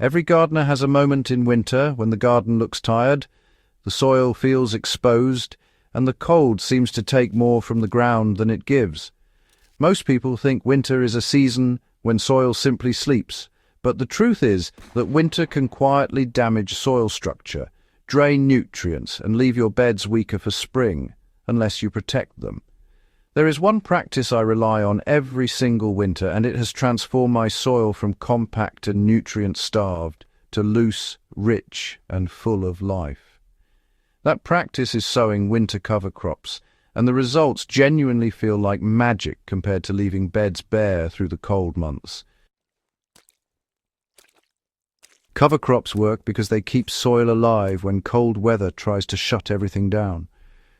Every gardener has a moment in winter when the garden looks tired, the soil feels exposed, and the cold seems to take more from the ground than it gives. Most people think winter is a season when soil simply sleeps, but the truth is that winter can quietly damage soil structure, drain nutrients, and leave your beds weaker for spring, unless you protect them. There is one practice I rely on every single winter, and it has transformed my soil from compact and nutrient-starved to loose, rich, and full of life. That practice is sowing winter cover crops, and the results genuinely feel like magic compared to leaving beds bare through the cold months. Cover crops work because they keep soil alive when cold weather tries to shut everything down.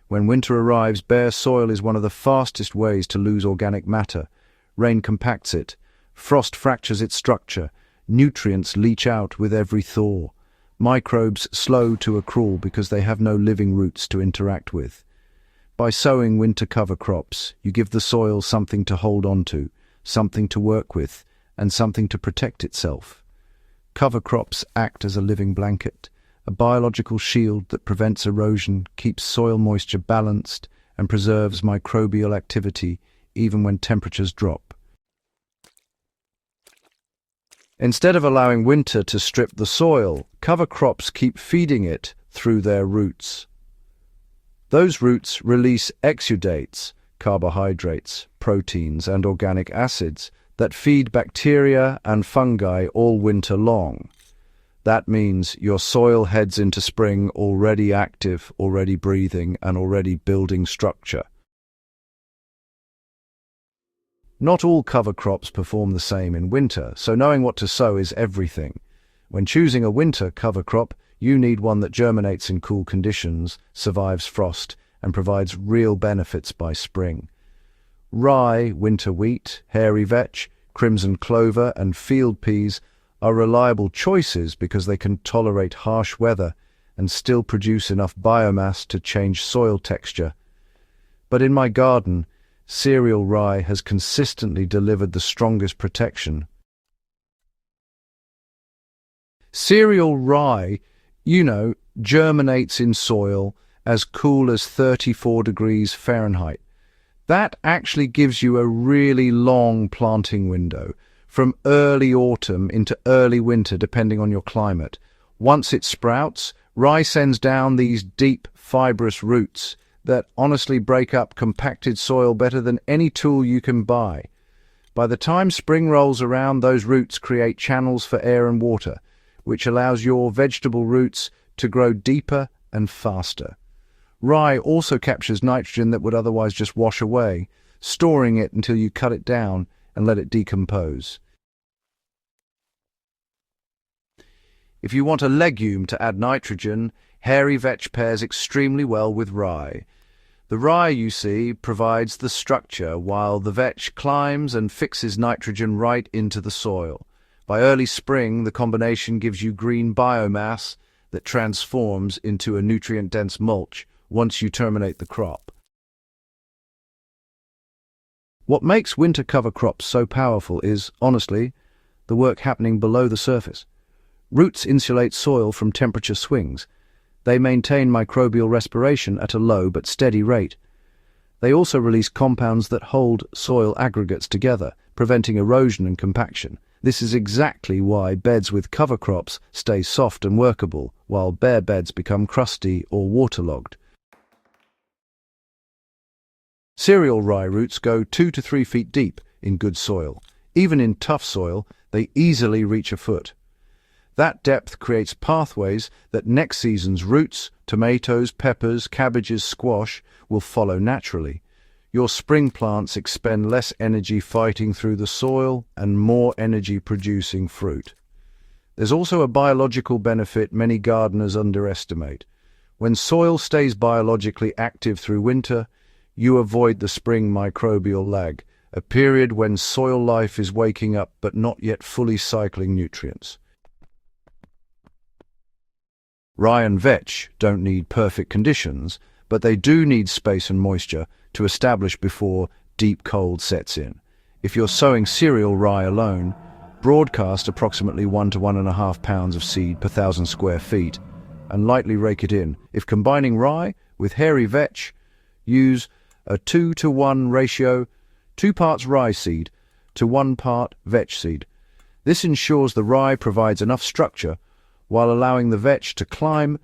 When winter arrives, bare soil is one of the fastest ways to lose organic matter. Rain compacts it, frost fractures its structure, nutrients leach out with every thaw. Microbes slow to a crawl because they have no living roots to interact with. By sowing winter cover crops, you give the soil something to hold on to, something to work with, and something to protect itself. Cover crops act as a living blanket, a biological shield that prevents erosion, keeps soil moisture balanced, and preserves microbial activity even when temperatures drop. Instead of allowing winter to strip the soil, cover crops keep feeding it through their roots. Those roots release exudates, carbohydrates, proteins, and organic acids that feed bacteria and fungi all winter long. That means your soil heads into spring already active, already breathing, and already building structure. Not all cover crops perform the same in winter, so knowing what to sow is everything. When choosing a winter cover crop, you need one that germinates in cool conditions, survives frost, and provides real benefits by spring. Rye, winter wheat, hairy vetch, crimson clover, and field peas are reliable choices because they can tolerate harsh weather and still produce enough biomass to change soil texture. But in my garden, cereal rye has consistently delivered the strongest protection. Cereal rye, germinates in soil as cool as 34 degrees Fahrenheit. That actually gives you a really long planting window, from early autumn into early winter depending on your climate. Once it sprouts, rye sends down these deep, fibrous roots that honestly break up compacted soil better than any tool you can buy. By the time spring rolls around, those roots create channels for air and water, which allows your vegetable roots to grow deeper and faster. Rye also captures nitrogen that would otherwise just wash away, storing it until you cut it down and let it decompose. If you want a legume to add nitrogen, hairy vetch pairs extremely well with rye. The rye, you see, provides the structure while the vetch climbs and fixes nitrogen right into the soil. By early spring, the combination gives you green biomass that transforms into a nutrient-dense mulch once you terminate the crop. What makes winter cover crops so powerful is, honestly, the work happening below the surface. Roots insulate soil from temperature swings. They maintain microbial respiration at a low but steady rate. They also release compounds that hold soil aggregates together, preventing erosion and compaction. This is exactly why beds with cover crops stay soft and workable, while bare beds become crusty or waterlogged. Cereal rye roots go 2 to 3 feet deep in good soil. Even in tough soil, they easily reach a foot. That depth creates pathways that next season's roots, tomatoes, peppers, cabbages, squash, will follow naturally. Your spring plants expend less energy fighting through the soil and more energy producing fruit. There's also a biological benefit many gardeners underestimate. When soil stays biologically active through winter, you avoid the spring microbial lag, a period when soil life is waking up but not yet fully cycling nutrients. Rye and vetch don't need perfect conditions, but they do need space and moisture to establish before deep cold sets in. If you're sowing cereal rye alone, Broadcast approximately 1 to 1.5 pounds of seed per 1,000 square feet and lightly rake it in. If combining rye with hairy vetch, use a 2-to-1 ratio, 2 parts rye seed to 1 part vetch seed. This ensures the rye provides enough structure while allowing the vetch to climb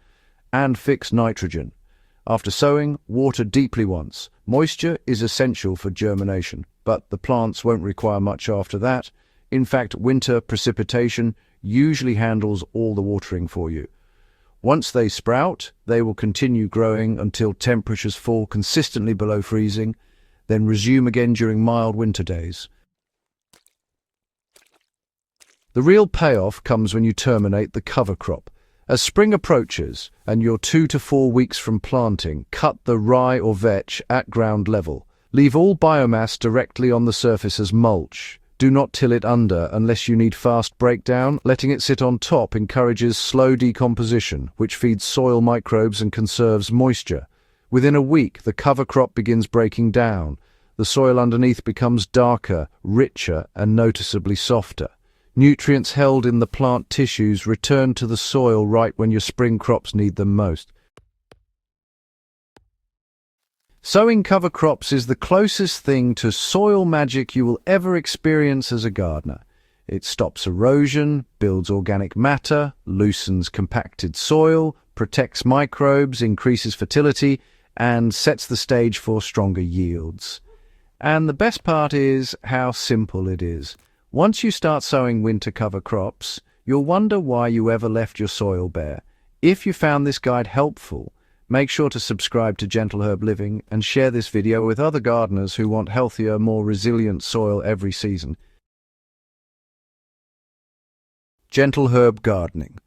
and fix nitrogen. After sowing, water deeply once. Moisture is essential for germination, but the plants won't require much after that. In fact, winter precipitation usually handles all the watering for you. Once they sprout, they will continue growing until temperatures fall consistently below freezing, then resume again during mild winter days. The real payoff comes when you terminate the cover crop. As spring approaches and you're 2 to 4 weeks from planting, cut the rye or vetch at ground level. Leave all biomass directly on the surface as mulch. Do not till it under unless you need fast breakdown. Letting it sit on top encourages slow decomposition, which feeds soil microbes and conserves moisture. Within a week, the cover crop begins breaking down. The soil underneath becomes darker, richer, and noticeably softer. Nutrients held in the plant tissues return to the soil right when your spring crops need them most. Sowing cover crops is the closest thing to soil magic you will ever experience as a gardener. It stops erosion, builds organic matter, loosens compacted soil, protects microbes, increases fertility, and sets the stage for stronger yields. And the best part is how simple it is. Once you start sowing winter cover crops, you'll wonder why you ever left your soil bare. If you found this guide helpful, make sure to subscribe to Gentle Herb Living and share this video with other gardeners who want healthier, more resilient soil every season. Gentle Herb Gardening.